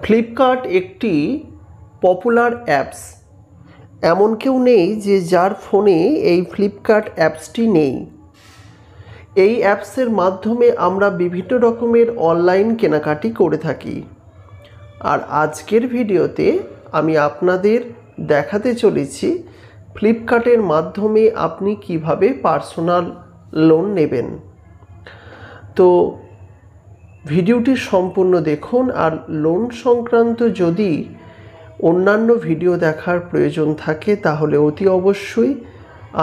Flipkart একটি popular apps. এমন কেউ নেই যে যার ফোনে এই ফ্লিপকার্ট অ্যাপসটি নেই। এই অ্যাপসের মাধ্যমে আমরা বিভিন্ন রকমের অনলাইন কেনাকাটি করে থাকি। আর আজকের ভিডিওতে আমি আপনাদের দেখাতে চলেছি ফ্লিপকার্টের মাধ্যমে আপনি কিভাবে পার্সোনাল লোন নেবেন। তো ভিডিওটি সম্পূর্ণ দেখুন। আর লোন সংক্রান্ত যদি অন্যান্য ভিডিও দেখার প্রয়োজন থাকে তাহলে অতি অবশ্যই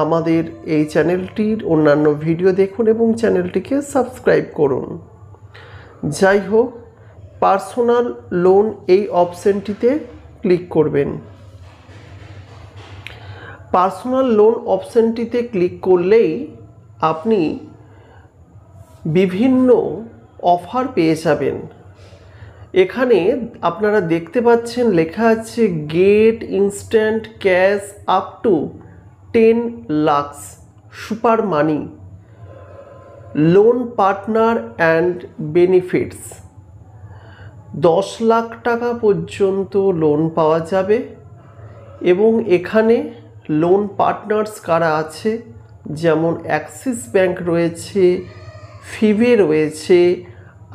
আমাদের এই চ্যানেলটির অন্যান্য ভিডিও দেখুন এবং চ্যানেলটিকে সাবস্ক্রাইব করুন। যাই হোক, পার্সোনাল লোন এই অপশনটিতে ক্লিক করবেন। পার্সোনাল লোন অপশনটিতে ক্লিক করলেই আপনি বিভিন্ন অফার পেয়ে যাবেন। এখানে আপনারা দেখতে পাচ্ছেন লেখা আছে get instant cash up to 10 lakh super money loan partner and benefits. 10 lakh টাকা পর্যন্ত লোন পাওয়া যাবে এবং এখানে লোন পার্টনার্স কারা আছে, যেমন অ্যাক্সিস ব্যাংক রয়েছে, ফিবে রয়েছে,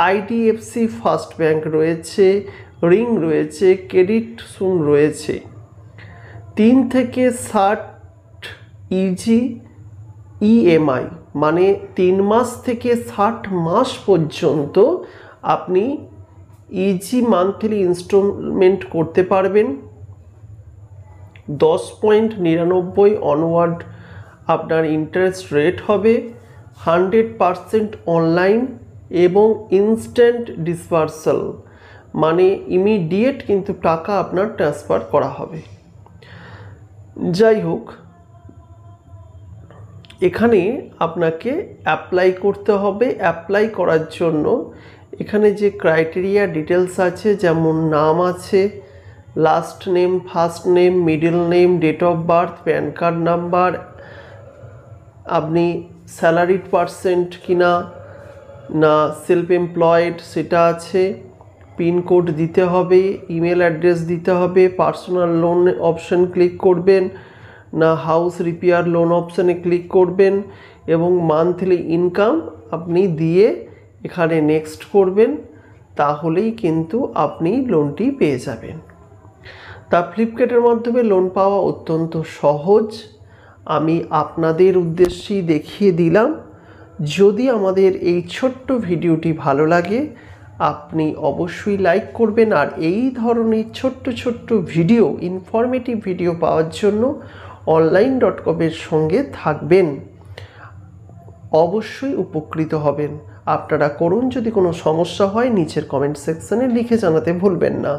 আইডিএফসি ফার্স্ট ব্যাংক রয়েছে, রিং রয়েছে, ক্রেডিট সুন রয়েছে। 3 থেকে 60 ইজি ইএমআই মানে 3 মাস থেকে 60 মাস পর্যন্ত আপনি ইজি মান্থলি ইনস্টলমেন্ট করতে পারবেন। 10.99 অনওয়ার্ড আপনার ইন্টারেস্ট রেট হবে। 100% অনলাইন এবং ইনস্ট্যান্ট ডিসবার্সাল মানে ইমিডিয়েট কিন্তু টাকা আপনার ট্রান্সফার করা হবে। যাই হোক, এখানে আপনাকে অ্যাপ্লাই করতে হবে। অ্যাপ্লাই করার জন্য এখানে যে ক্রাইটেরিয়া ডিটেলস আছে, যেমন নাম আছে, last name, first name, middle name, date of birth, PAN card number, আপনি স্যালারিড পারসেন্ট কিনা না সেলফ এমপ্লয়েড সেটা আছে, পিনকোড দিতে হবে, ইমেল অ্যাড্রেস দিতে হবে, পার্সোনাল লোন অপশন ক্লিক করবেন না হাউস রিপেয়ার লোন অপশানে ক্লিক করবেন এবং মান্থলি ইনকাম আপনি দিয়ে এখানে নেক্সট করবেন। তাহলেই কিন্তু আপনি লোনটি পেয়ে যাবেন। তা ফ্লিপকার্টের মাধ্যমে লোন পাওয়া অত্যন্ত সহজ। আমি আপনাদের উদ্দেশ্যেই দেখিয়ে দিলাম। যদি আমাদের এই ছোট্ট ভিডিওটি ভালো লাগে আপনি অবশ্যই লাইক করবেন। আর এই ধরনের ছোট্ট ছোট্ট ভিডিও, ইনফরমেটিভ ভিডিও পাওয়ার জন্য online.com-এর সঙ্গে থাকবেন। অবশ্যই উপকৃত হবেন। আপনারা করুন। যদি কোনো সমস্যা হয় নিচের কমেন্ট সেকশনে লিখে জানাতে ভুলবেন না।